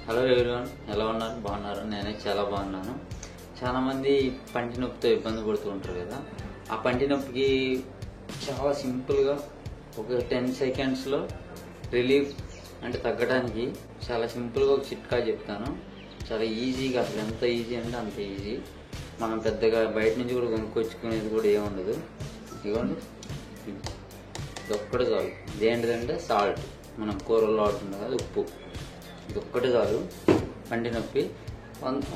Hello everyone, ఎలా ఉన్నారు? బాగున్నారు? నేనైతే చాలా బాగున్నాను. చాలామంది పంటి నొప్పితో ఇబ్బంది పడుతూ ఉంటారు కదా. ఆ పంటి నొప్పికి చాలా సింపుల్గా ఒక 10 సెకండ్స్లో రిలీఫ్ అంటే తగ్గడానికి చాలా సింపుల్గా ఒక చిట్కా చెప్తాను. చాలా ఈజీగా, అసలు ఎంత ఈజీ అంటే అంత ఈజీ. మనం పెద్దగా బయట నుంచి కూడా కొనుక్కొచ్చుకునేది కూడా ఏముండదు. ఇదిగోండి, ఇది ఒక్కటే చాలు. ఇదేంటిదంటే సాల్ట్, మనం కూరల్లో వాడుతుంది కదా, ఉప్పు. ఇది ఒక్కటే చాలు పంటి నొప్పి.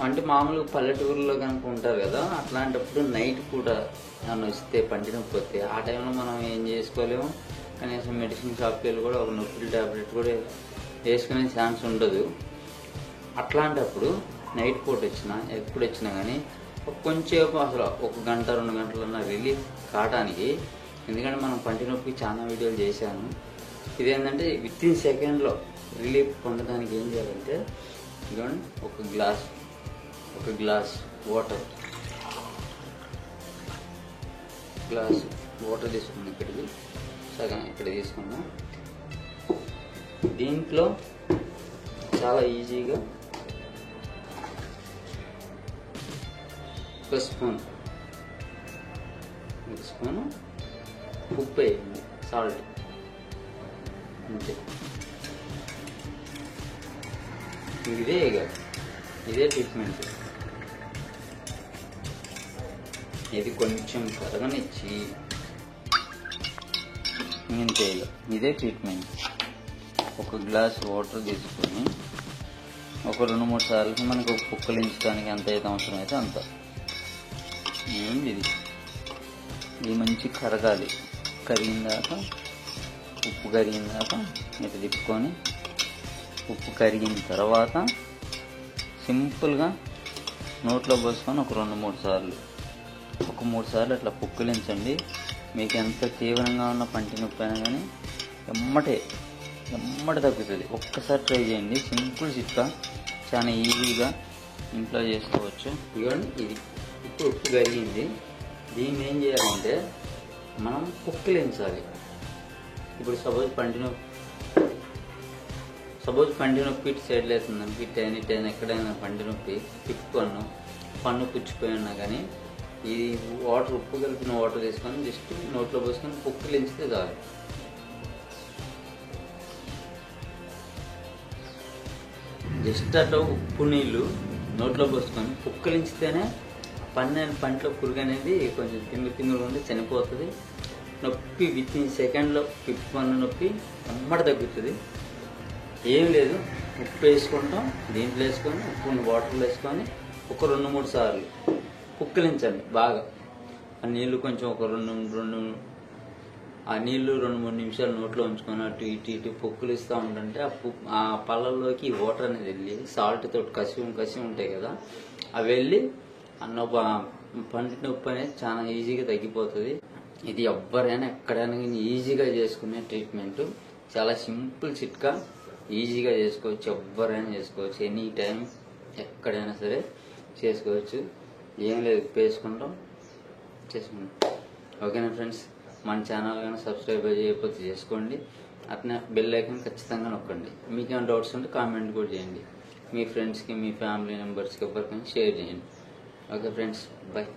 అంటే మామూలుగా పల్లెటూరులో కనుక ఉంటారు కదా, అట్లాంటప్పుడు నైట్ పూట నన్ను వస్తే పంటి నొప్పి వస్తే ఆ టైంలో మనం ఏం చేసుకోలేము. కనీసం మెడిసిన్ షాప్కి వెళ్ళి కూడా ఒక నొప్పి ట్యాబ్లెట్ కూడా వేసుకునే ఛాన్స్ ఉండదు. అట్లాంటప్పుడు నైట్ పూట వచ్చినా ఎప్పుడు వచ్చినా కానీ కొంచెంసేపు, అసలు 1 గంట 2 గంటలన్నా రిలీఫ్ కావడానికి. ఎందుకంటే మనం పంటి నొప్పికి చాలా వీడియోలు చేశాను. ఇదేంటంటే వితిన్ సెకండ్లో రిలీఫ్ పొందడానికి ఏం చేయాలంటే, ఇదిగోండి, ఒక గ్లాస్ వాటర్ తీసుకున్నాం. ఇక్కడికి సగం ఇక్కడ తీసుకున్నాం. దీంట్లో చాలా ఈజీగా ఒక స్పూన్ ఉప్పు వేయండి, సాల్ట్ అంతే. ఇదే ట్రీట్మెంట్. ఇది కొంచెం కరగనిచ్చి ఇంతే. ఇదే ట్రీట్మెంట్. ఒక గ్లాస్ వాటర్ తీసుకొని ఒక 2-3 సార్లు మనకు పుక్కలించడానికి ఎంత అయితే అవసరం అయితే అంత. ఇది మంచి కరగాలి. కరిగిందాక, ఉప్పు కరిగిందాక ఇట్లా తిప్పుకొని, ఉప్పు కరిగిన తర్వాత సింపుల్గా నోట్లో పోసుకొని ఒక 2-3 సార్లు, ఒక 3 సార్లు అట్లా పుక్కిలించండి. మీకు ఎంత తీవ్రంగా ఉన్న పంటి నొప్పి అయినా కానీ ఎమ్మటే తగ్గుతుంది. ఒక్కసారి ట్రై చేయండి. సింపుల్ చిట్కా, చాలా ఈజీగా ఇంట్లో చేసుకోవచ్చు. ఇవ్వండి, ఇది ఇప్పుడు ఉప్పు కరిగింది. దీన్ని ఏం చేయాలంటే మనం పుక్కిలించాలి. ఇప్పుడు సపోజ్ పంటి నొప్పి ఇటు సైడ్ లేతుందని ఇటైనా ఎక్కడైనా పంటి నొప్పి పన్ను పుచ్చిపోయి ఉన్నా కానీ ఈ ఉప్పు కలిపిన వాటర్ తీసుకొని జస్ట్ నోట్లో పోసుకొని పుక్కిలించితే చాలు. జస్ట్ అట్లా ఉప్పు నీళ్ళు నోట్లో పోసుకొని పుక్కిలించితేనే పంటలో పురుగు అనేది కొంచెం తిమ్మిగా ఉండి చనిపోతుంది. నొప్పి వితిన్ సెకండ్లో పన్ను నొప్పి తగ్గుతుంది. ఏం లేదు, ఉప్పు వేసుకుంటాం, దీంట్లో వేసుకొని ఉప్పు వాటర్లో వేసుకొని ఒక 2-3 సార్లు పుక్కిలించండి బాగా. ఆ నీళ్లు కొంచెం ఆ నీళ్లు 2-3 నిమిషాలు నోట్లో ఉంచుకొని అటు ఇటు పుక్కిలిస్తూ ఉంటుంటే ఆ పళ్ళల్లోకి వాటర్ అనేది వెళ్ళి సాల్ట్ తోటి కసి ఉంటాయి కదా, అవి వెళ్ళి పంటి నొప్పి అనేది చాలా ఈజీగా తగ్గిపోతుంది. ఇది ఎవ్వరైనా ఎక్కడైనా ఈజీగా చేసుకునే ట్రీట్మెంట్. చాలా సింపుల్ చిట్కా, ఈజీగా చేసుకోవచ్చు. ఎవ్వరైనా చేసుకోవచ్చు, ఎనీ టైం ఎక్కడైనా సరే చేసుకోవచ్చు. ఏం లేదు, చేసుకుంటాం. ఓకేనా ఫ్రెండ్స్? మన ఛానల్ కానీ సబ్స్క్రైబ్ చేయకపోతే చేసుకోండి. అట్నే బెల్ ఐకాన్ ఖచ్చితంగా నొక్కండి. మీకేమైనా డౌట్స్ ఉంటే కామెంట్ కూడా చేయండి. మీ ఫ్రెండ్స్కి, మీ ఫ్యామిలీ మెంబర్స్కి ఎవరికైనా షేర్ చేయండి. Okay friends, bye.